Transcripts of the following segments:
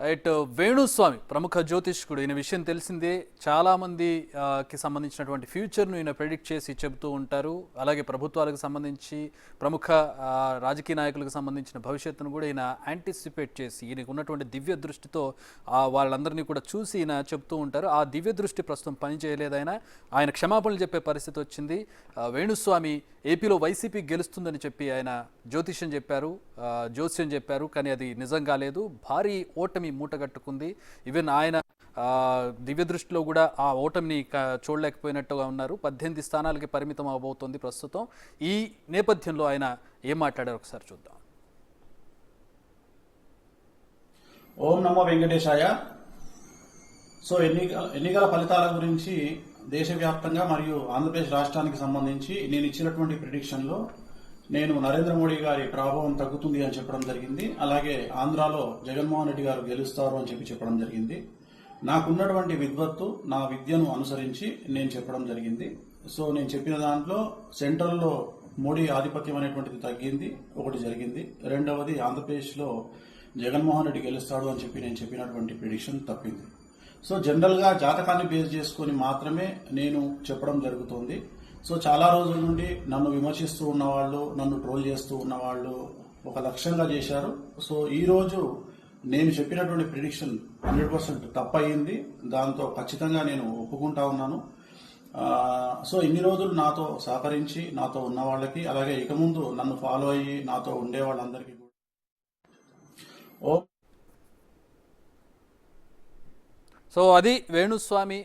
Right. Venu Swamy ప్రముఖ జ్యోతిష్కుడు. ఈయన విషయం తెలిసిందే. చాలామంది కి సంబంధించినటువంటి ఫ్యూచర్ను ఈయన ప్రెడిక్ట్ చేసి చెబుతూ ఉంటారు. అలాగే ప్రభుత్వాలకు సంబంధించి ప్రముఖ రాజకీయ నాయకులకు సంబంధించిన భవిష్యత్తును కూడా ఈయన యాంటిసిపేట్ చేసి ఈయనకు ఉన్నటువంటి దివ్య దృష్టితో వాళ్ళందరినీ కూడా చూసి ఈయన చెప్తూ ఉంటారు. ఆ దివ్య దృష్టి ప్రస్తుతం పని చేయలేదైనా ఆయన క్షమాపణలు చెప్పే పరిస్థితి వచ్చింది. వేణుస్వామి ఏపీలో వైసీపీ గెలుస్తుందని చెప్పి ఆయన జ్యోతిష్యం చెప్పారు. కానీ అది నిజం కాలేదు. భారీ ఓటమి మూటగట్టుకుంది. ఈవెన్ ఆయన దివ్య దృష్టిలో కూడా ఆ ఓటమిని చూడలేకపోయినట్టుగా ఉన్నారు. 18 స్థానాలకి పరిమితం అవబోతోంది ప్రస్తుతం. ఈ నేపథ్యంలో ఆయన ఏం మాట్లాడారు ఒకసారి చూద్దాం. ఓం నమో వెంకటేశాయ. సో ఎన్నికల ఫలితాల గురించి దేశవ్యాప్తంగా మరియు ఆంధ్రప్రదేశ్ రాష్ట్రానికి సంబంధించి నేను ఇచ్చినటువంటి ప్రిడిక్షన్లో నేను నరేంద్ర మోడీ గారి ప్రభావం తగ్గుతుంది అని చెప్పడం జరిగింది. అలాగే ఆంధ్రాలో జగన్మోహన్ రెడ్డి గారు గెలుస్తారు అని చెప్పడం జరిగింది. నాకున్నటువంటి విద్వత్తు, నా విద్యను అనుసరించి నేను చెప్పడం జరిగింది. సో నేను చెప్పిన దాంట్లో సెంట్రల్లో మోడీ ఆధిపత్యం అనేటువంటిది తగ్గింది, ఒకటి జరిగింది. రెండవది ఆంధ్రప్రదేశ్లో జగన్మోహన్ రెడ్డి గెలుస్తాడు అని చెప్పి నేను చెప్పినటువంటి ప్రిడిక్షన్ తప్పింది. సో జనరల్గా జాతకాన్ని బేస్ చేసుకుని మాత్రమే నేను చెప్పడం జరుగుతోంది. సో చాలా రోజుల నుండి నన్ను విమర్శిస్తూ ఉన్నవాళ్ళు, నన్ను ట్రోల్ చేస్తూ ఉన్నవాళ్ళు ఒక లక్ష్యంగా చేశారు. సో ఈ రోజు నేను చెప్పినటువంటి ప్రిడిక్షన్ 100% తప్పయింది. దాంతో ఖచ్చితంగా నేను ఒప్పుకుంటా ఉన్నాను. సో ఇన్ని రోజులు నాతో సహకరించి నాతో ఉన్న వాళ్ళకి, అలాగే ఇక ముందు నన్ను ఫాలో అయ్యి నాతో ఉండే వాళ్ళందరికీ సో అది వేణుస్వామి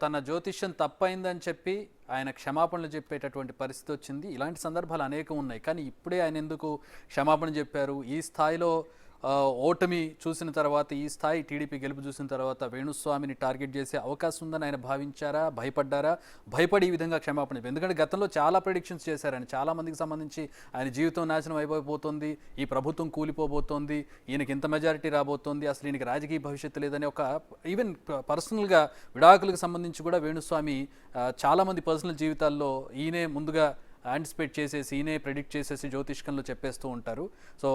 తన జ్యోతిష్యం తప్పైందని చెప్పి ఆయన క్షమాపణలు చెప్పేటటువంటి పరిస్థితి వచ్చింది. ఇలాంటి సందర్భాలు అనేకం ఉన్నాయి. కానీ ఇప్పుడే ఆయన ఎందుకు క్షమాపణ చెప్పారు? ఈ స్థాయిలో ఓటమి చూసిన తర్వాత, ఈ స్థాయి టీడీపీ గెలుపు చూసిన తర్వాత వేణుస్వామిని టార్గెట్ చేసే అవకాశం ఉందని ఆయన భావించారా? భయపడ్డారా? భయపడి ఈ విధంగా క్షమాపణ, ఎందుకంటే గతంలో చాలా ప్రెడిక్షన్స్ చేశారని, చాలా మందికి సంబంధించి ఆయన జీవితం నాశనం అయిపోబోతోంది, ఈ ప్రభుత్వం కూలిపోబోతోంది, ఈయనకి ఇంత మెజారిటీ రాబోతోంది, అసలు ఈయనకి రాజకీయ భవిష్యత్తు లేదని ఒక ఈవెన్ పర్సనల్గా విడాకులకు సంబంధించి కూడా వేణుస్వామి చాలామంది పర్సనల్ జీవితాల్లో ఈయనే ముందుగా యాంటిసిపేట్ చేసేసి, ఈయనే ప్రెడిక్ట్ చేసేసి జ్యోతిష్కంలో చెప్పేస్తూ ఉంటారు. సో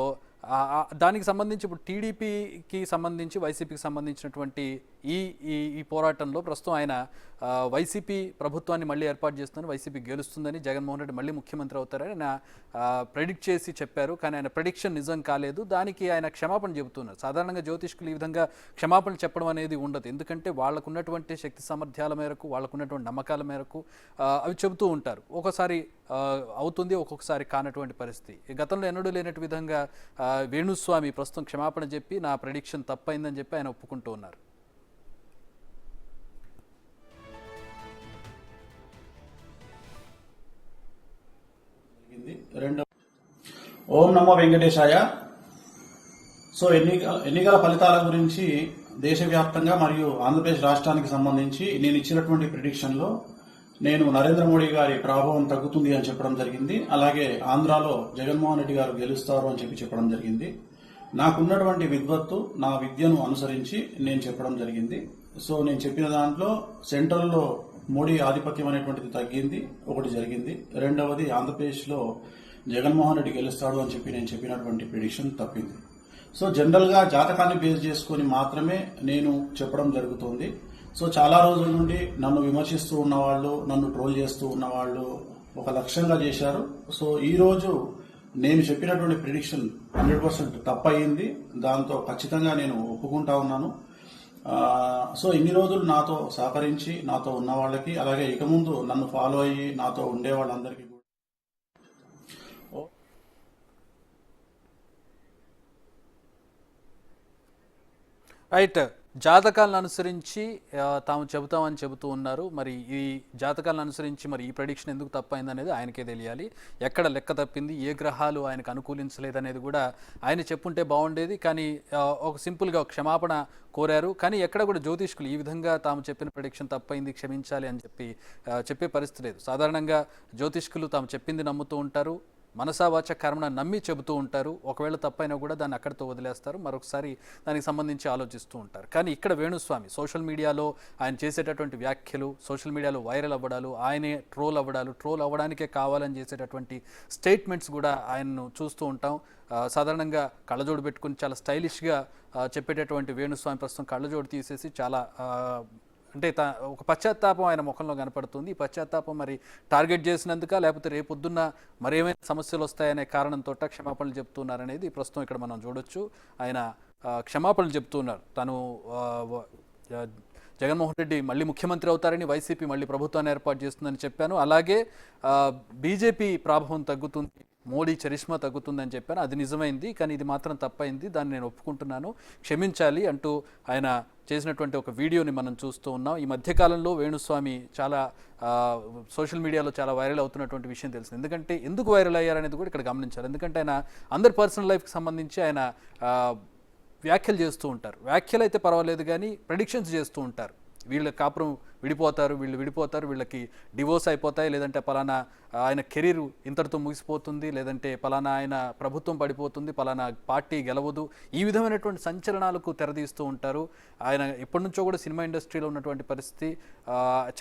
దానికి సంబంధించి ఇప్పుడు టీడీపీకి సంబంధించి వైసీపీకి సంబంధించినటువంటి ఈ ఈ పోరాటంలో ప్రస్తుతం ఆయన వైసీపీ ప్రభుత్వాన్ని మళ్ళీ ఏర్పాటు చేస్తుందని, వైసీపీ గెలుస్తుందని, జగన్మోహన్ రెడ్డి మళ్ళీ ముఖ్యమంత్రి అవుతారని ఆయన ప్రెడిక్ట్ చేసి చెప్పారు. కానీ ఆయన ప్రెడిక్షన్ నిజం కాలేదు. దానికి ఆయన క్షమాపణ చెబుతున్నారు. సాధారణంగా జ్యోతిష్కులు ఈ విధంగా క్షమాపణ చెప్పడం అనేది ఉండదు. ఎందుకంటే వాళ్ళకున్నటువంటి శక్తి సామర్థ్యాల మేరకు, వాళ్ళకున్నటువంటి నమ్మకాల మేరకు అవి చెబుతూ ఉంటారు. ఒకసారి అవుతుంది, ఒక్కొక్కసారి కానటువంటి పరిస్థితి. గతంలో ఎన్నడూ లేనట్టు విధంగా వేణుస్వామి ప్రస్తుతం క్షమాపణ చెప్పి నా ప్రెడిక్షన్ తప్పైందని చెప్పి ఆయన ఒప్పుకుంటూ ఉన్నారు. ఓం నమో వెంకటేశాయ. సో ఎన్నికల ఫలితాల గురించి దేశవ్యాప్తంగా మరియు ఆంధ్రప్రదేశ్ రాష్ట్రానికి సంబంధించి నేను ఇచ్చినటువంటి ప్రిడిక్షన్లో నేను నరేంద్ర మోడీ గారి ప్రభావం తగ్గుతుంది అని చెప్పడం జరిగింది. అలాగే ఆంధ్రాలో జగన్మోహన్ రెడ్డి గారు గెలుస్తారు అని చెప్పడం జరిగింది. నాకున్నటువంటి విద్వత్తు, నా విద్యను అనుసరించి నేను చెప్పడం జరిగింది. సో నేను చెప్పిన దాంట్లో సెంట్రల్లో మోడీ ఆధిపత్యం అనేటువంటిది తగ్గింది, ఒకటి జరిగింది. రెండవది ఆంధ్రప్రదేశ్లో జగన్మోహన్ రెడ్డి గెలుస్తాడు అని చెప్పి నేను చెప్పినటువంటి ప్రిడిక్షన్ తప్పింది. సో జనరల్గా జాతకాన్ని బేస్ చేసుకుని మాత్రమే నేను చెప్పడం జరుగుతోంది. సో చాలా రోజుల నుండి నన్ను విమర్శిస్తూ ఉన్నవాళ్ళు, నన్ను ట్రోల్ చేస్తూ ఉన్నవాళ్ళు ఒక లక్ష్యంగా చేశారు. సో ఈ రోజు నేను చెప్పినటువంటి ప్రిడిక్షన్ 100% తప్పయింది. దాంతో ఖచ్చితంగా నేను ఒప్పుకుంటా ఉన్నాను. సో ఇన్ని రోజులు నాతో సహకరించి నాతో ఉన్న వాళ్ళకి, అలాగే ఇక ముందు నన్ను ఫాలో అయ్యి నాతో ఉండే వాళ్ళందరికీ రైట్. జాతకాలను అనుసరించి తాము చెబుతామని చెబుతూ ఉన్నారు. మరి ఈ జాతకాలను అనుసరించి మరి ఈ ప్రెడిక్షన్ ఎందుకు తప్పైంది అనేది ఆయనకే తెలియాలి. ఎక్కడ లెక్క తప్పింది, ఏ గ్రహాలు ఆయనకు అనుకూలించలేదనేది కూడా ఆయన చెప్పుంటే బాగుండేది. కానీ ఒక సింపుల్గా క్షమాపణ కోరారు. కానీ ఎక్కడ కూడా జ్యోతిష్కులు ఈ విధంగా తాము చెప్పిన ప్రెడిక్షన్ తప్పైంది, క్షమించాలి అని చెప్పే పరిస్థితి లేదు. సాధారణంగా జ్యోతిష్కులు తాము చెప్పింది నమ్ముతూ ఉంటారు. మనసా వాచ కర్మణ నమ్మి చెబుతూ ఉంటారు. ఒకవేళ తప్పైనా కూడా దాన్ని అక్కడితో వదిలేస్తారు, మరొకసారి దానికి సంబంధించి ఆలోచిస్తూ ఉంటారు. కానీ ఇక్కడ వేణుస్వామి సోషల్ మీడియాలో ఆయన చేసేటటువంటి వ్యాఖ్యలు, సోషల్ మీడియాలో వైరల్ అవ్వడాలు, ఆయనే ట్రోల్ అవ్వడానికే కావాలని చేసేటటువంటి స్టేట్మెంట్స్ కూడా ఆయన్ను చూస్తూ ఉంటాం. సాధారణంగా కళ్ళజోడు పెట్టుకుని చాలా స్టైలిష్గా చెప్పేటటువంటి వేణుస్వామి ప్రస్తుతం కళ్ళజోడు తీసేసి చాలా అంటే ఒక పశ్చాత్తాపం ఆయన ముఖంలో కనపడుతుంది. ఈ పశ్చాత్తాపం మరి టార్గెట్ చేసినందుక, లేకపోతే రేపొద్దున్న మరేమైనా సమస్యలు వస్తాయనే కారణంతో క్షమాపణలు చెప్తున్నారనేది ప్రస్తుతం ఇక్కడ మనం చూడొచ్చు. ఆయన క్షమాపణలు చెప్తున్నారు. తను జగన్మోహన్ రెడ్డి మళ్ళీ ముఖ్యమంత్రి అవుతారని, వైసీపీ మళ్ళీ ప్రభుత్వాన్ని ఏర్పాటు చేస్తుందని చెప్పాను. అలాగే బీజేపీ ప్రాభవం తగ్గుతుంది, మోడీ చరిష్మా తగ్గుతుందని చెప్పాను. అది నిజమైంది, కానీ ఇది మాత్రం తప్పైంది, దాన్ని నేను ఒప్పుకుంటున్నాను, క్షమించాలి అంటూ ఆయన చేసినటువంటి ఒక వీడియోని మనం చూస్తూ ఉన్నాం. ఈ మధ్యకాలంలో వేణుస్వామి చాలా సోషల్ మీడియాలో చాలా వైరల్ అవుతున్నటువంటి విషయం తెలిసింది. ఎందుకంటే ఎందుకు వైరల్ అయ్యారనేది కూడా ఇక్కడ గమనించాలి. ఎందుకంటే ఆయన అందరి పర్సనల్ లైఫ్కి సంబంధించి ఆయన వ్యాఖ్యలు చేస్తూ ఉంటారు. వ్యాఖ్యలు అయితే పర్వాలేదు, కానీ ప్రెడిక్షన్స్ చేస్తూ ఉంటారు. వీళ్ళ కాపురం విడిపోతారు, వీళ్ళు విడిపోతారు, వీళ్ళకి డివోర్స్ అయిపోతాయి, లేదంటే పలానా ఆయన కెరీర్ ఇంతటితో ముగిసిపోతుంది, లేదంటే పలానా ఆయన ప్రభుత్వం పడిపోతుంది, పలానా పార్టీ గెలవదు, ఈ విధమైనటువంటి సంచలనాలకు తెరదీస్తూ ఉంటారు. ఆయన ఎప్పటి నుంచో కూడా సినిమా ఇండస్ట్రీలో ఉన్నటువంటి పరిస్థితి,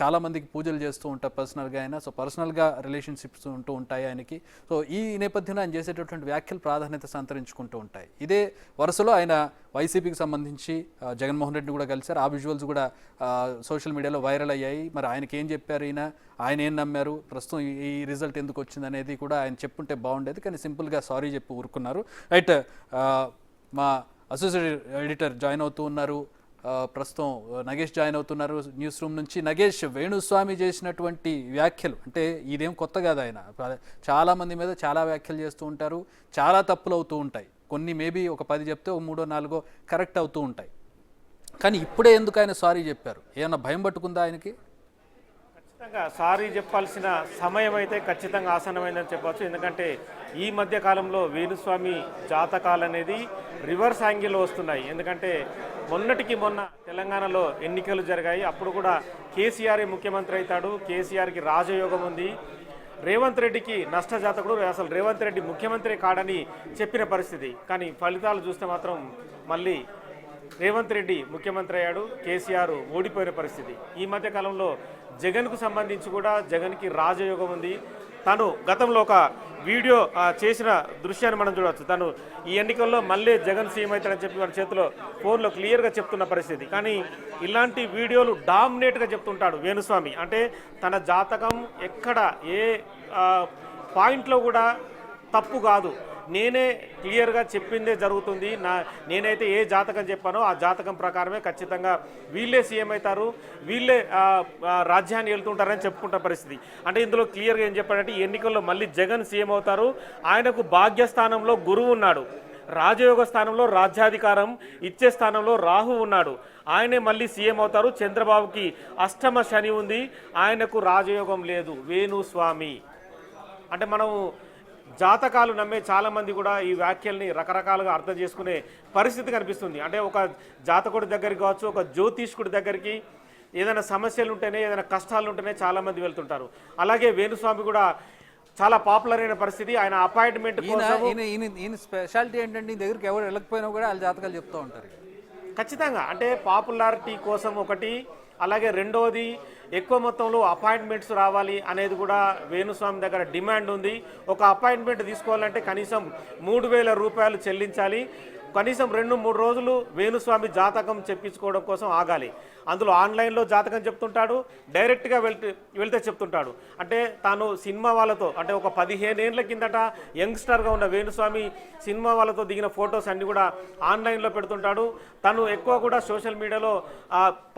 చాలామందికి పూజలు చేస్తూ ఉంటారు పర్సనల్గా ఆయన. సో పర్సనల్గా రిలేషన్షిప్స్ ఉంటూ ఉంటాయి ఆయనకి. సో ఈ నేపథ్యంలో ఆయన చేసేటటువంటి వ్యాఖ్యలు ప్రాధాన్యత సంతరించుకుంటూ ఉంటాయి. ఇదే వరుసలో ఆయన వైసీపీకి సంబంధించి జగన్మోహన్ రెడ్డిని కూడా కలిశారు. ఆ విజువల్స్ కూడా సోషల్ మీడియాలో వైరల్ అయ్యాయి. మరి ఆయనకి ఏం చెప్పారు, ఆయన ఏం నమ్మారు, ప్రస్తుతం ఈ రిజల్ట్ ఎందుకు వచ్చింది అనేది కూడా ఆయన చెప్పుంటే బాగుండేది, కానీ సింపుల్గా సారీ చెప్పి ఊరుకున్నారు. రైట్, మా అసోసియేట్ ఎడిటర్ జాయిన్ అవుతూ ఉన్నారు, ప్రస్తుతం నగేష్ జాయిన్ అవుతున్నారు న్యూస్ రూమ్ నుంచి. నగేష్, వేణుస్వామి చేసినటువంటి వ్యాఖ్యలు అంటే ఇదేం కొత్త కాదు, ఆయన చాలామంది మీద చాలా వ్యాఖ్యలు చేస్తూ ఉంటారు, చాలా తప్పులు అవుతూ ఉంటాయి, కొన్ని మేబీ ఒక 10 చెప్తే ఒక 3 4 కరెక్ట్ అవుతూ ఉంటాయి. కానీ ఇప్పుడే ఎందుకు ఆయన సారీ చెప్పారు? ఏమన్నా భయం పట్టుకుందా ఆయనకి? ఖచ్చితంగా సారీ చెప్పాల్సిన సమయం అయితే ఖచ్చితంగా ఆసన్నమైందని చెప్పవచ్చు. ఎందుకంటే ఈ మధ్య కాలంలో వేణుస్వామి జాతకాలు అనేది రివర్స్ యాంగిల్లో వస్తున్నాయి. ఎందుకంటే మొన్నటికి మొన్న తెలంగాణలో ఎన్నికలు జరిగాయి, అప్పుడు కూడా కేసీఆర్ ముఖ్యమంత్రి అవుతాడు, కేసీఆర్కి రాజయోగం ఉంది, రేవంత్ రెడ్డికి నష్టజాతకుడు, అసలు రేవంత్ రెడ్డి ముఖ్యమంత్రి కాడని చెప్పిన పరిస్థితి. కానీ ఫలితాలు చూస్తే మాత్రం మళ్ళీ రేవంత్ రెడ్డి ముఖ్యమంత్రి అయ్యాడు, కేసీఆర్ ఓడిపోయిన పరిస్థితి. ఈ మధ్య కాలంలో జగన్కు సంబంధించి కూడా జగన్కి రాజయోగం ఉంది. తను గతంలో ఒక వీడియో చేసిన దృశ్యాన్ని మనం చూడవచ్చు. తను ఈ ఎన్నికల్లో మళ్ళీ జగన్ సీఎం అవుతాడని చెప్పి మన చేతిలో ఫోన్లో క్లియర్గా చెప్తున్న పరిస్థితి. కానీ ఇలాంటి వీడియోలు డామినేట్గా చెప్తుంటాడు వేణుస్వామి. అంటే తన జాతకం ఎక్కడ ఏ పాయింట్లో కూడా తప్పు కాదు, నేనే క్లియర్గా చెప్పిందే జరుగుతుంది, నేనైతే ఏ జాతకం చెప్పానో ఆ జాతకం ప్రకారమే ఖచ్చితంగా వీళ్ళే సీఎం అవుతారు, వీళ్ళే రాజ్యాన్ని వెళ్తుంటారని చెప్పుకుంటున్న పరిస్థితి. అంటే ఇందులో క్లియర్గా ఏం చెప్పాడంటే ఈ ఎన్నికల్లో మళ్ళీ జగన్ సీఎం అవుతారు, ఆయనకు భాగ్యస్థానంలో గురువు ఉన్నాడు, రాజయోగ స్థానంలో రాజ్యాధికారం ఇచ్చే స్థానంలో రాహు ఉన్నాడు, ఆయనే మళ్ళీ సీఎం అవుతారు, చంద్రబాబుకి అష్టమ శని ఉంది, ఆయనకు రాజయోగం లేదు. వేణుస్వామి అంటే మనం జాతకాలు నమ్మే చాలామంది కూడా ఈ వ్యాఖ్యల్ని రకరకాలుగా అర్థం చేసుకునే పరిస్థితి కనిపిస్తుంది. అంటే ఒక జాతకుడి దగ్గరికి కావచ్చు, ఒక జ్యోతిష్కుడి దగ్గరికి ఏదైనా సమస్యలు ఉంటేనే, ఏదైనా కష్టాలు ఉంటేనే చాలామంది వెళ్తుంటారు. అలాగే వేణుస్వామి కూడా చాలా పాపులర్ అయిన పరిస్థితి. ఆయన అపాయింట్మెంట్ ఈయన స్పెషాలిటీ ఏంటంటే ఈ దగ్గరికి ఎవరు వెళ్ళకపోయినా కూడా వాళ్ళ జాతకాలు చెప్తూ ఉంటారు. ఖచ్చితంగా అంటే పాపులారిటీ కోసం ఒకటి, అలాగే రెండవది ఎక్కువ మొత్తంలో అపాయింట్మెంట్స్ రావాలి అనేది కూడా వేణుస్వామి దగ్గర డిమాండ్ ఉంది. ఒక అపాయింట్మెంట్ తీసుకోవాలంటే కనీసం 3,000 రూపాయలు చెల్లించాలి. కనీసం 2-3 రోజులు వేణుస్వామి జాతకం చెప్పించుకోవడం కోసం ఆగాలి. అందులో ఆన్లైన్లో జాతకం చెప్తుంటాడు, డైరెక్ట్గా వెళ్తే చెప్తుంటాడు. అంటే తాను సినిమా వాళ్ళతో అంటే ఒక 15 ఏళ్ల కిందట యంగ్స్టర్గా ఉన్న వేణుస్వామి సినిమా వాళ్ళతో దిగిన ఫొటోస్ అన్నీ కూడా ఆన్లైన్లో పెడుతుంటాడు. తను ఎక్కువ కూడా సోషల్ మీడియాలో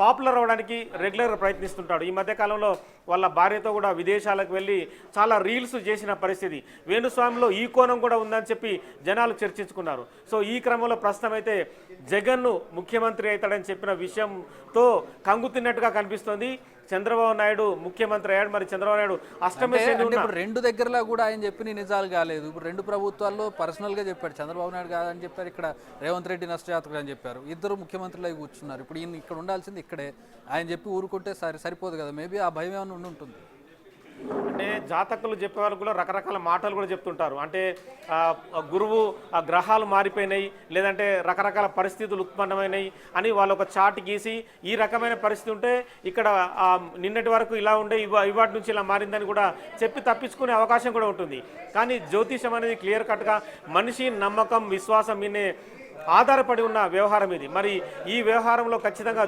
పాపులర్ అవ్వడానికి రెగ్యులర్గా ప్రయత్నిస్తుంటాడు. ఈ మధ్యకాలంలో వాళ్ళ భార్యతో కూడా విదేశాలకు వెళ్ళి చాలా రీల్స్ చేసిన పరిస్థితి. వేణుస్వామిలో ఈ కోణం కూడా ఉందని చెప్పి జనాలు చర్చించుకున్నారు. సో ఈ క్రమంలో ప్రస్తుతం అయితే జగన్ను ముఖ్యమంత్రి అవుతాడని చెప్పిన విషయంతో కంగుతిన్నట్టుగా కనిపిస్తోంది. చంద్రబాబు నాయుడు ముఖ్యమంత్రి అయ్యాడు, మరి చంద్రబాబు నాయుడు అష్టమ శని ఇప్పుడు 2 దగ్గరలో కూడా ఆయన చెప్పిన నిజాలు కాలేదు. ఇప్పుడు 2 ప్రభుత్వాల్లో పర్సనల్గా చెప్పాడు, చంద్రబాబు నాయుడు కాదని చెప్పారు, ఇక్కడ రేవంత్ రెడ్డి నష్టజాతకుడు అని చెప్పారు. ఇద్దరు ముఖ్యమంత్రులు అయి కూర్చున్నారు. ఇప్పుడు ఈయన ఇక్కడ ఉండాల్సింది ఇక్కడే, ఆయన చెప్పి ఊరుకుంటే సరిపోదు కదా. మేబీ ఆ భయం ఏమైనా ఉంటుంది. అంటే జాతకులు చెప్పేవాళ్ళు కూడా రకరకాల మాటలు కూడా చెప్తుంటారు. అంటే గురువు ఆ గ్రహాలు మారిపోయినాయి, లేదంటే రకరకాల పరిస్థితులు ఉత్పన్నమైనాయి అని వాళ్ళు ఒక చార్ట్ గీసి ఈ రకమైన పరిస్థితి ఉంటే ఇక్కడ నిన్నటి వరకు ఇలా ఉండే ఇవాటి నుంచి ఇలా మారిందని కూడా చెప్పి తప్పించుకునే అవకాశం కూడా ఉంటుంది. కానీ జ్యోతిషం అనేది క్లియర్ కట్గా మనిషి నమ్మకం విశ్వాసం మీనే ఆధారపడి ఉన్న వ్యవహారం ఇది. మరి ఈ వ్యవహారంలో ఖచ్చితంగా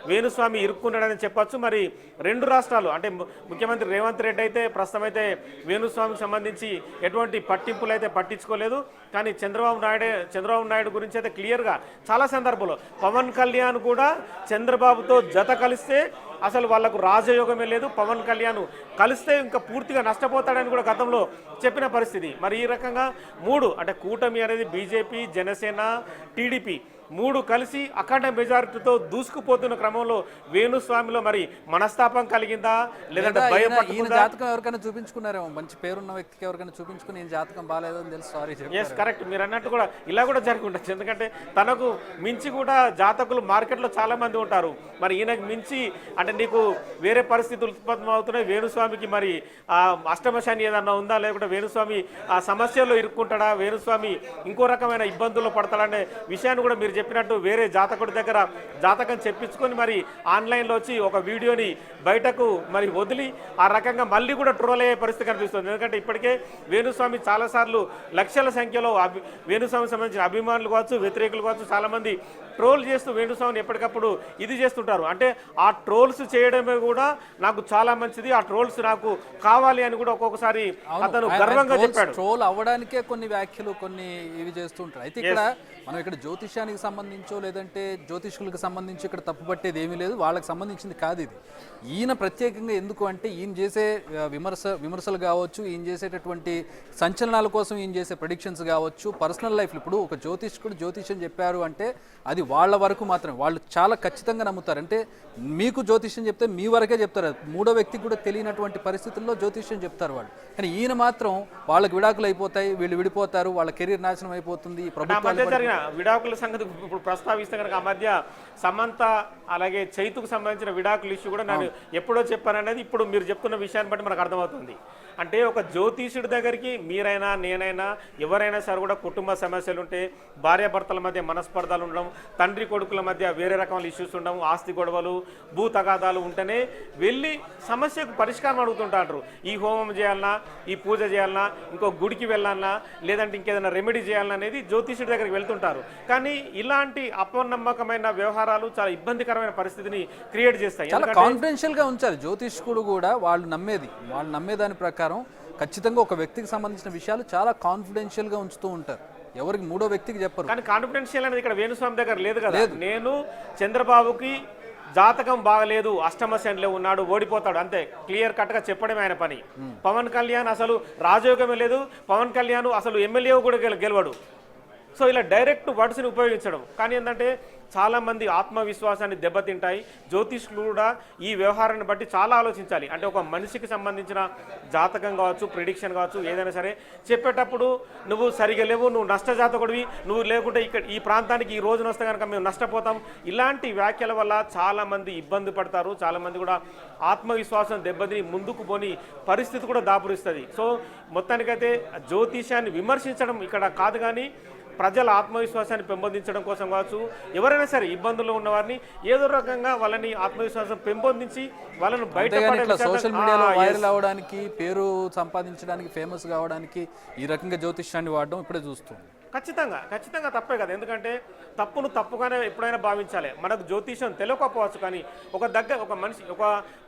వేణుస్వామి ఇరుక్కున్నాడని చెప్పొచ్చు. మరి రెండు రాష్ట్రాలు అంటే ముఖ్యమంత్రి రేవంత్ రెడ్డి అయితే ప్రస్తుతం అయితే వేణుస్వామికి సంబంధించి ఎటువంటి పట్టింపులు అయితే పట్టించుకోలేదు. కానీ చంద్రబాబు నాయుడు గురించి అయితే క్లియర్గా చాలా సందర్భంలో పవన్ కళ్యాణ్ కూడా చంద్రబాబుతో జత కలిస్తే అసలు వాళ్లకు రాజయోగమే లేదు, పవన్ కళ్యాణ్ కలిస్తే ఇంకా పూర్తిగా నష్టపోతాడని కూడా గతంలో చెప్పిన పరిస్థితి. మరి ఈ రకంగా మూడు అంటే కూటమి అనేది బీజేపీ, జనసేన, టీడీపీ మూడు కలిసి అఖండ మెజారిటీతో దూసుకుపోతున్న క్రమంలో వేణుస్వామిలో మరి మనస్తాపం కలిగిందా లేదంటే భయం పట్టుకుందా? జాతకం ఎవరికైనా చూపించుకున్నారేమో, మంచి పేరున్న వ్యక్తికి ఎవరికైనా చూపించుకుని నేను జాతకం బాగాలేదని తెలుసు సారీ. ఎస్ కరెక్ట్, మీరు అన్నట్టు కూడా ఇలా కూడా జరిగి ఉండొచ్చు. ఎందుకంటే తనకు మించి కూడా జాతకులు మార్కెట్లో చాలా మంది ఉంటారు. మరి ఈయనకు మించి అంటే నీకు వేరే పరిస్థితులు ఉత్పన్నం అవుతున్నాయి, వేణుస్వామికి మరి అష్టమ శని ఏదన్నా ఉందా, లేకుంటే వేణుస్వామి ఆ సమస్యల్లో ఇరుక్కుంటాడా, వేణుస్వామి ఇంకో రకమైన ఇబ్బందుల్లో పడతాడనే విషయాన్ని కూడా మీరు చెప్పినట్టు వేరే జాతకుడి దగ్గర జాతకం చెప్పించుకొని మరి ఆన్లైన్లో వచ్చి ఒక వీడియోని బయటకు మరి వదిలి ఆ రకంగా మళ్ళీ కూడా ట్రోల్ అయ్యే పరిస్థితి కనిపిస్తుంది. ఎందుకంటే ఇప్పటికే వేణుస్వామి చాలాసార్లు లక్షల సంఖ్యలో వేణుస్వామికి సంబంధించిన అభిమానులు కావచ్చు, వ్యతిరేకులు కావచ్చు, చాలామంది ట్రోల్ చేస్తూ వేణుస్వామిని ఎప్పటికప్పుడు ఇది చేస్తుంటారు. అంటే ఆ ట్రోల్స్ చేయడమే కూడా నాకు చాలా మంచిది, ఆ ట్రోల్స్ నాకు కావాలి అని కూడా ఒక్కొక్కసారి అతను గర్వంగా చెప్పాడు. ట్రోల్ అవ్వడానికే కొన్ని వ్యాఖ్యలు కొన్ని ఇవి చేస్తుంటారు. అయితే ఇక్కడ మనం ఇక్కడ జ్యోతిష్యానికి సంబంధించో లేదంటే జ్యోతిష్కులకు సంబంధించి ఇక్కడ తప్పు పట్టేది ఏమీ లేదు, వాళ్ళకి సంబంధించింది కాదు ఇది. ఈయన ప్రత్యేకంగా ఎందుకు అంటే ఈయన చేసే విమర్శలు కావచ్చు, ఈయన చేసేటటువంటి సంచలనాల కోసం ఈయన చేసే ప్రెడిక్షన్స్ కావచ్చు, పర్సనల్ లైఫ్లో ఇప్పుడు ఒక జ్యోతిష్కుడు జ్యోతిష్యం చెప్పారు అంటే అది వాళ్ళ వరకు మాత్రమే, వాళ్ళు చాలా ఖచ్చితంగా నమ్ముతారు. అంటే మీకు జ్యోతిష్యం చెప్తే మీ వరకే చెప్తారు, మూడో వ్యక్తికి కూడా తెలియనటువంటి పరిస్థితుల్లో జ్యోతిష్యం చెప్తారు వాళ్ళు. కానీ ఈయన మాత్రం వాళ్ళకి విడాకులు అయిపోతాయి, వీళ్ళు విడిపోతారు, వాళ్ళ కెరీర్ నాశనం అయిపోతుంది. ప్రభుత్వం విడాకుల సంగతి ఇప్పుడు ప్రస్తావిస్తే కనుక ఆ మధ్య సమంత అలాగే చైతుకు సంబంధించిన విడాకుల ఇష్యూ కూడా నేను ఎప్పుడో చెప్పాననేది ఇప్పుడు మీరు చెప్తున్న విషయాన్ని బట్టి మనకు అర్థమవుతుంది. అంటే ఒక జ్యోతిషుడి దగ్గరికి మీరైనా నేనైనా ఎవరైనా సరే కూడా కుటుంబ సమస్యలు ఉంటే, భార్యాభర్తల మధ్య మనస్పర్ధలు ఉండడం, తండ్రి కొడుకుల మధ్య వేరే రకమైన ఇష్యూస్ ఉండడం, ఆస్తి గొడవలు, భూ తగాదాలు ఉంటేనే వెళ్ళి సమస్యకు పరిష్కారం అడుగుతుంటారు. ఈ హోమం చేయాలన్నా, ఈ పూజ చేయాలన్నా, ఇంకో గుడికి వెళ్ళాలన్నా, లేదంటే ఇంకేదైనా రెమెడీ చేయాలన్నా అనేది జ్యోతిషుడి దగ్గరికి వెళ్తుంటారు. కానీ ఇలాంటి అపనమ్మకమైన వ్యవహారాలు చాలా ఇబ్బందికరమైన పరిస్థితిని క్రియేట్ చేస్తాయి. చాలా కాన్ఫిడెన్షియల్ గా ఉంచాలి జ్యోతిష్కుడు కూడా. వాళ్ళు నమ్మేదాని ప్రకారం ఖచ్చితంగా ఒక వ్యక్తికి సంబంధించిన విషయాలు చాలా కాన్ఫిడెన్షియల్ గా ఉంచుతూ ఉంటారు, ఎవరికి మూడో వ్యక్తికి చెప్పరు. కానీ కాన్ఫిడెన్షియల్ అనేది ఇక్కడ వేణుస్వామి దగ్గర లేదు కదా. నేను చంద్రబాబుకి జాతకం బాగలేదు, అష్టమ శనిలో ఉన్నాడు, ఓడిపోతాడు, అంతే క్లియర్ కట్ గా చెప్పడమే ఆయన పని. పవన్ కళ్యాణ్ అసలు రాజయోగమే లేదు, పవన్ కళ్యాణ్ అసలు ఎమ్మెల్యే కూడా గెలవడు. సో ఇలా డైరెక్ట్ వర్డ్స్ని ఉపయోగించడం. కానీ ఏంటంటే చాలామంది ఆత్మవిశ్వాసాన్ని దెబ్బతింటాయి. జ్యోతిష్కులు కూడా ఈ వ్యవహారాన్ని బట్టి చాలా ఆలోచించాలి. అంటే ఒక మనిషికి సంబంధించిన జాతకం కావచ్చు, ప్రిడిక్షన్ కావచ్చు, ఏదైనా సరే చెప్పేటప్పుడు నువ్వు సరిగా లేవు, నువ్వు నష్టజాతకుడివి, నువ్వు లేకుంటే ఇక్కడ ఈ ప్రాంతానికి ఈ రోజున వస్తే కనుక మేము నష్టపోతాం, ఇలాంటి వ్యాఖ్యల వల్ల చాలామంది ఇబ్బంది పడతారు. చాలామంది కూడా ఆత్మవిశ్వాసం దెబ్బతిని ముందుకు పోని పరిస్థితి కూడా దాపురిస్తుంది. సో మొత్తానికైతే జ్యోతిష్యాన్ని విమర్శించడం ఇక్కడ కాదు, కానీ ప్రజల ఆత్మవిశ్వాసాన్ని పెంపొందించడం కోసం కావచ్చు, ఎవరైనా సరే ఇబ్బందుల్లో ఉన్న వారిని ఏదో రకంగా వాళ్ళని ఆత్మవిశ్వాసం పెంపొందించి వాళ్ళను బయట సోషల్ మీడియాలో వైరల్ అవడానికి, పేరు సంపాదించడానికి, ఫేమస్ కావడానికి ఈ రకంగా జ్యోతిష్యాన్ని వాడడం ఇప్పుడే చూస్తుంది. ఖచ్చితంగా తప్పే కదా. ఎందుకంటే తప్పును తప్పుగానే ఎప్పుడైనా భావించాలి. మనకు జ్యోతిషం తెలియకపోవచ్చు, కానీ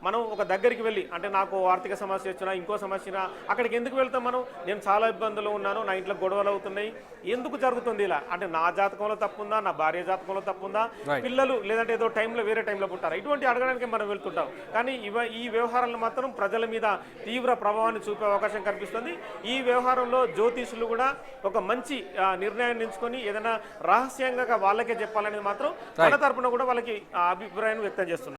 మనం ఒక దగ్గరికి వెళ్ళి అంటే నాకు ఆర్థిక సమస్య వచ్చినా, ఇంకో సమస్య అక్కడికి ఎందుకు వెళ్తాం మనం? నేను చాలా ఇబ్బందులు ఉన్నాను, నా ఇంట్లో గొడవలు అవుతున్నాయి, ఎందుకు జరుగుతుంది ఇలా అంటే నా జాతకంలో తప్పుందా, నా భార్య జాతకంలో తప్పుందా, పిల్లలు లేదంటే ఏదో టైంలో వేరే టైంలో పుట్టారా, ఇటువంటి అడగడానికి మనం వెళ్తుంటాం. కానీ ఈ వ్యవహారాలను మాత్రం ప్రజల మీద తీవ్ర ప్రభావాన్ని చూపే అవకాశం కనిపిస్తుంది. ఈ వ్యవహారంలో జ్యోతిషులు కూడా ఒక మంచి నిర్ణయాన్ని ఎంచుకొని ఏదైనా రహస్యంగా వాళ్ళకే చెప్పాలనేది మాత్రం తన తరపున కూడా వాళ్ళకి అభిప్రాయాన్ని వ్యక్తం చేస్తున్నారు.